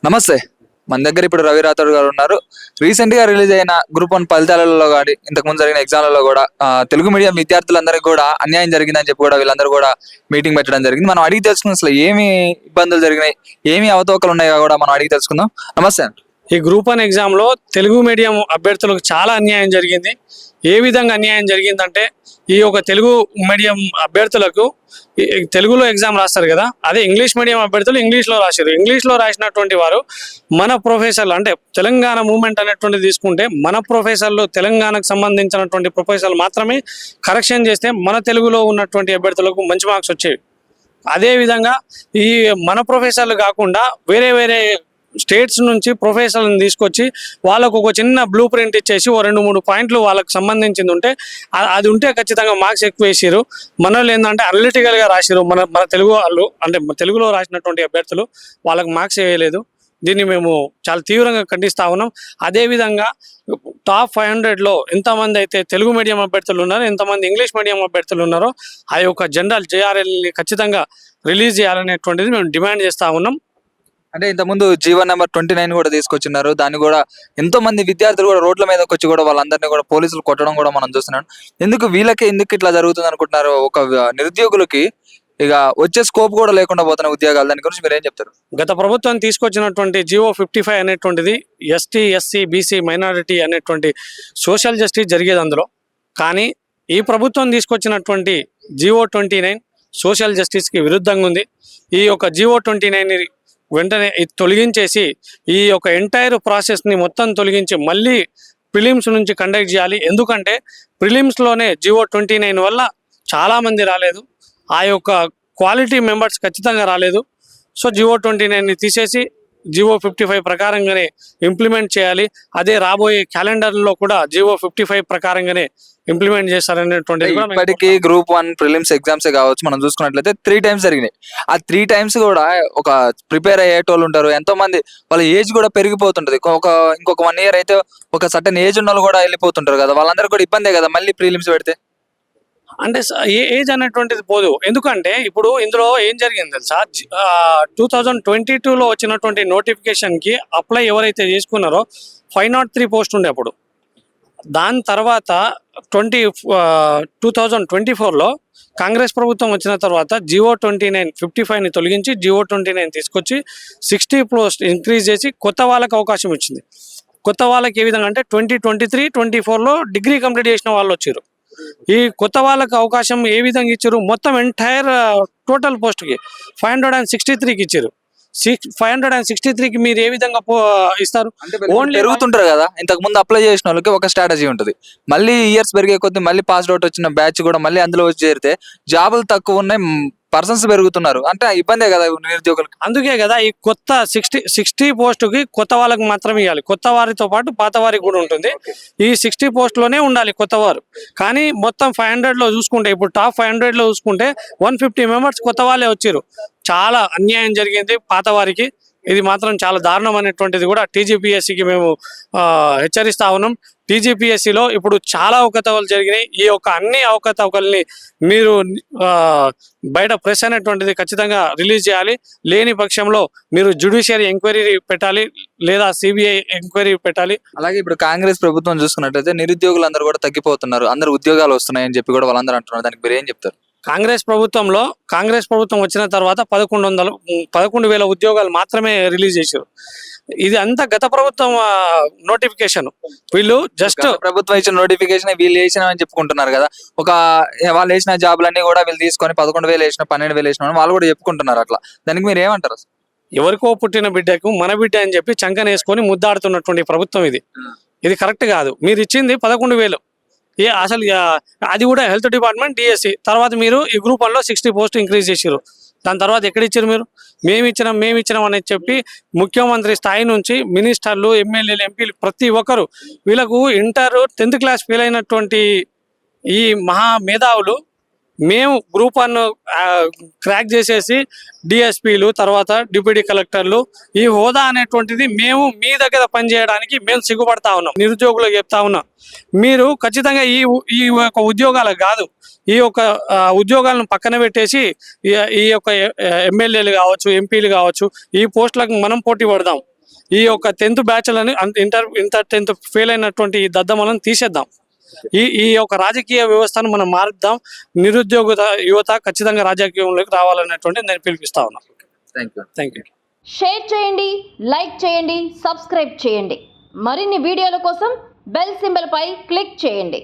నమస్తే. మన దగ్గర ఇప్పుడు రవి రాథోడ్ గారు ఉన్నారు. రీసెంట్ గా రిలీజ్ అయిన గ్రూప్ 1 ఫలితాలలో కానీ ఇంతకుముందు జరిగిన ఎగ్జామ్లలో కూడా తెలుగు మీడియం విద్యార్థులందరికీ కూడా అన్యాయం జరిగిందని చెప్పి కూడా వీళ్ళందరూ కూడా మీటింగ్ పెట్టడం జరిగింది. మనం అడిగి తెలుసుకుందాం అసలు ఏమి ఇబ్బందులు జరిగినాయి, ఏమి అవతవకలు ఉన్నాయో కూడా మనం అడిగి తెలుసుకుందాం. నమస్తే. ఈ గ్రూప్ 1 ఎగ్జామ్లో తెలుగు మీడియం అభ్యర్థులకు చాలా అన్యాయం జరిగింది. ఏ విధంగా అన్యాయం జరిగిందంటే ఈ యొక్క తెలుగు మీడియం అభ్యర్థులకు తెలుగులో ఎగ్జామ్ రాస్తారు కదా, అదే ఇంగ్లీష్ మీడియం అభ్యర్థులు ఇంగ్లీష్లో రాశారు. ఇంగ్లీష్లో రాసినటువంటి వారు మన ప్రొఫెసర్లు అంటే తెలంగాణ మూవ్మెంట్ అనేటువంటిది తీసుకుంటే మన ప్రొఫెసర్లు తెలంగాణకు సంబంధించినటువంటి ప్రొఫెసర్లు మాత్రమే కరెక్షన్ చేస్తే మన తెలుగులో ఉన్నటువంటి అభ్యర్థులకు మంచి మార్క్స్ వచ్చేవి. అదేవిధంగా ఈ మన ప్రొఫెసర్లు కాకుండా వేరే వేరే స్టేట్స్ నుంచి ప్రొఫెసర్లను తీసుకొచ్చి వాళ్ళకు ఒక చిన్న బ్లూ ప్రింట్ ఇచ్చేసి ఓ 2-3 పాయింట్లు వాళ్ళకి సంబంధించింది ఉంటే అది ఉంటే ఖచ్చితంగా మార్క్స్ ఎక్కువ వేసారు. మనలో ఏంటంటే అనలిటికల్గా రాశారు. మన తెలుగు వాళ్ళు అంటే తెలుగులో రాసినటువంటి అభ్యర్థులు వాళ్ళకి మార్క్స్ వేయలేదు. దీన్ని మేము చాలా తీవ్రంగా ఖండిస్తా ఉన్నాం. అదేవిధంగా టాప్ 500లో ఎంతమంది అయితే తెలుగు మీడియం అభ్యర్థులు ఉన్నారో, ఎంతమంది ఇంగ్లీష్ మీడియం అభ్యర్థులు ఉన్నారో ఆ యొక్క జనరల్ JRLని ఖచ్చితంగా రిలీజ్ చేయాలనేటువంటిది మేము డిమాండ్ చేస్తూ ఉన్నాం. అంటే ఇంతకుముందు జీవో నెంబర్ 29 కూడా తీసుకొచ్చినారు. దాన్ని కూడా ఎంతో మంది విద్యార్థులు కూడా రోడ్ల మీదకి వచ్చి కూడా వాళ్ళందరినీ కూడా పోలీసులు కొట్టడం కూడా మనం చూస్తున్నాం. ఎందుకు ఇట్లా జరుగుతుంది అనుకుంటున్నారు? ఒక నిరుద్యోగులకి ఇక వచ్చే స్కోప్ కూడా లేకుండా పోతున్న ఉద్యోగాలు, దాని గురించి మీరు ఏం చెప్తారు? గత ప్రభుత్వం తీసుకొచ్చినటువంటి జీవో 55 అనేటువంటిది ST SC BC మైనారిటీ అనేటువంటి సోషల్ జస్టిస్ జరిగేది అందులో. కానీ ఈ ప్రభుత్వం తీసుకొచ్చినటువంటి జీవో 29 సోషల్ జస్టిస్కి విరుద్ధంగా ఉంది. ఈ యొక్క జీవో 29ని వెంటనే తొలగించేసి ఈ యొక్క ఎంటైర్ ప్రాసెస్ని మొత్తం తొలగించి మళ్ళీ ప్రిలిమ్స్ నుంచి కండక్ట్ చేయాలి. ఎందుకంటే ప్రిలిమ్స్లోనే జీవో 29 వల్ల చాలామంది రాలేదు, ఆ యొక్క క్వాలిటీ మెంబర్స్ ఖచ్చితంగా రాలేదు. సో జీవో 29ని తీసేసి జీవో 55 ప్రకారంగానే ఇంప్లిమెంట్ చేయాలి. అదే రాబోయే క్యాలెండర్లో కూడా జీవో 55 ప్రకారంగానే ఇంప్లిమెంట్ చేస్తారనేటువంటిది. ఇప్పటికీ గ్రూప్ 1 ప్రిలిమ్స్ ఎగ్జామ్స్ కావచ్చు, మనం చూసుకున్నట్లయితే 3 times జరిగినాయి. ఆ 3 times కూడా ఒక ప్రిపేర్ అయ్యేటోళ్ళు ఉంటారు, ఎంతో మంది వాళ్ళ ఏజ్ కూడా పెరిగిపోతుంటది. ఇంకొక 1 year అయితే ఒక సర్టన్ ఏజ్ ఉన్న వాళ్ళు కూడా వెళ్ళిపోతుంటారు కదా, వాళ్ళందరూ కూడా ఇబ్బందే కదా మళ్ళీ ప్రిలిమ్స్ పెడితే. అంటే ఏజ్ అనేటువంటిది పోదు. ఎందుకంటే ఇప్పుడు ఇందులో ఏం జరిగింది తెలుసా, 2022లో వచ్చినటువంటి నోటిఫికేషన్కి అప్లై ఎవరైతే చేసుకున్నారో 503 పోస్ట్ ఉండే అప్పుడు. దాని తర్వాత 2024లో కాంగ్రెస్ ప్రభుత్వం వచ్చిన తర్వాత జీవో 55ని తొలగించి జీవో 29 తీసుకొచ్చి 60 పోస్ట్ ఇంక్రీజ్ చేసి కొత్త వాళ్ళకి అవకాశం ఇచ్చింది. కొత్త వాళ్ళకి ఏ విధంగా అంటే 2023-24లో డిగ్రీ కంప్లీట్ చేసిన వాళ్ళు వచ్చారు. ఈ కొత్త వాళ్ళకి అవకాశం ఏ విధంగా ఇచ్చారు, మొత్తం ఎంటైర్ టోటల్ పోస్ట్కి 563కి ఇచ్చారు. 563కి మీరు ఏ విధంగా ఇస్తారు? ఓన్లీ పెరుగుతుంటారు కదా, ఇంతకు ముందు అప్లై చేసిన వాళ్ళకి ఒక స్ట్రాటజీ ఉంటుంది. మళ్ళీ ఇయర్స్ పెరిగే కొద్ది మళ్ళీ పాస్ అవుట్ వచ్చిన బ్యాచ్ కూడా మళ్ళీ అందులో వచ్చి చేరితే జాబులు తక్కువ ఉన్నాయి, పర్సన్స్ పెరుగుతున్నారు అంటే ఇబ్బందే కదా నిరుద్యోగులకు. అందుకే కదా ఈ కొత్త 60 పోస్టుకి కొత్త వాళ్ళకి మాత్రమే ఇవ్వాలి. కొత్త వారితో పాటు పాత వారికి కూడా ఉంటుంది. ఈ 60 పోస్టులోనే ఉండాలి కొత్త వారు. కానీ మొత్తం 500లో చూసుకుంటే, ఇప్పుడు టాప్ 500లో చూసుకుంటే 150 మెంబర్స్ కొత్త వాళ్ళే వచ్చారు. చాలా అన్యాయం జరిగింది పాత వారికి. ఇది మాత్రం చాలా దారుణం అనేటువంటిది కూడా TGPSCకి మేము హెచ్చరిస్తా ఉన్నాం. TGPSCలో ఇప్పుడు చాలా అవకతవకలు జరిగినాయి. ఈ యొక్క అన్ని అవకతవకల్ని మీరు బయట ప్రెస్ అనేటువంటిది ఖచ్చితంగా రిలీజ్ చేయాలి. లేని పక్షంలో మీరు జ్యుడిషియరీ ఎంక్వైరీ పెట్టాలి, లేదా CBI ఎంక్వైరీ పెట్టాలి. అలాగే ఇప్పుడు కాంగ్రెస్ ప్రభుత్వం చూసుకున్నట్లయితే నిరుద్యోగులు అందరూ కూడా తగ్గిపోతున్నారు, అందరు ఉద్యోగాలు వస్తున్నాయని చెప్పి కూడా వాళ్ళందరూ అంటున్నారు. దానికి మీరు ఏం చెప్తారు? కాంగ్రెస్ ప్రభుత్వం వచ్చిన తర్వాత 11,000 ఉద్యోగాలు మాత్రమే రిలీజ్ చేశారు. ఇది అంతా గత ప్రభుత్వం నోటిఫికేషన్. వీళ్ళు జస్ట్ ప్రభుత్వం ఇచ్చిన నోటిఫికేషన్ వీళ్ళు వేసిన అని చెప్పుకుంటున్నారు కదా. వాళ్ళు వేసిన జాబులన్నీ కూడా వీళ్ళు తీసుకొని 11,000 వేసిన 12,000 వేసిన వాళ్ళు కూడా చెప్పుకుంటున్నారు. అట్లా దానికి మీరు ఏమంటారు? ఎవరికో పుట్టిన బిడ్డకు మన బిడ్డ అని చెప్పి చంకనేసుకొని ముద్దాడుతున్నటువంటి ప్రభుత్వం ఇది కరెక్ట్ కాదు. మీరు ఇచ్చింది 11,000. అసలు అది కూడా హెల్త్ డిపార్ట్మెంట్ DSC. తర్వాత మీరు ఈ గ్రూప్ 1లో 60 పోస్ట్ ఇంక్రీజ్ చేసారు. దాని తర్వాత ఎక్కడ ఇచ్చారు మీరు? మేము ఇచ్చినాం అని చెప్పి ముఖ్యమంత్రి స్థాయి నుంచి మినిస్టర్లు, ఎమ్మెల్యేలు, ఎంపీలు ప్రతి ఒక్కరు వీళ్ళకు ఇంటర్ 10th క్లాస్ ఫెయిల్ అయినటువంటి ఈ మహా మేధావులు మేము గ్రూప్ 1 క్రాక్ చేసేసి DSPలు, తర్వాత డిప్యూటీ కలెక్టర్లు, ఈ హోదా అనేటువంటిది మేము మీ దగ్గర పనిచేయడానికి మేము సిగ్గుపడతా ఉన్నాం. నిరుద్యోగులకు చెప్తా ఉన్నాం, మీరు ఖచ్చితంగా ఈ యొక్క ఉద్యోగాలకు కాదు, ఈ యొక్క ఉద్యోగాలను పక్కన పెట్టేసి ఈ యొక్క ఎమ్మెల్యేలు కావచ్చు, ఎంపీలు కావచ్చు, ఈ పోస్టులకు మనం పోటీ పడదాం. ఈ యొక్క 10th బ్యాచ్లని ఇంటర్ 10th ఫెయిల్ అయినటువంటి ఈ దద్దమలను తీసేద్దాం. ఈ యొక్క రాజకీయ వ్యవస్థను మనం మారుద్దాం. నిరుద్యోగ యువత ఖచ్చితంగా రాజకీయంలోకి రావాలనేటువంటి నేను పిలిపిస్తా ఉన్నాను. Thank you. షేర్ చేయండి, లైక్ చేయండి, సబ్స్క్రైబ్ చేయండి. మరిన్ని వీడియోల కోసం బెల్ సింబల్ పై క్లిక్ చేయండి.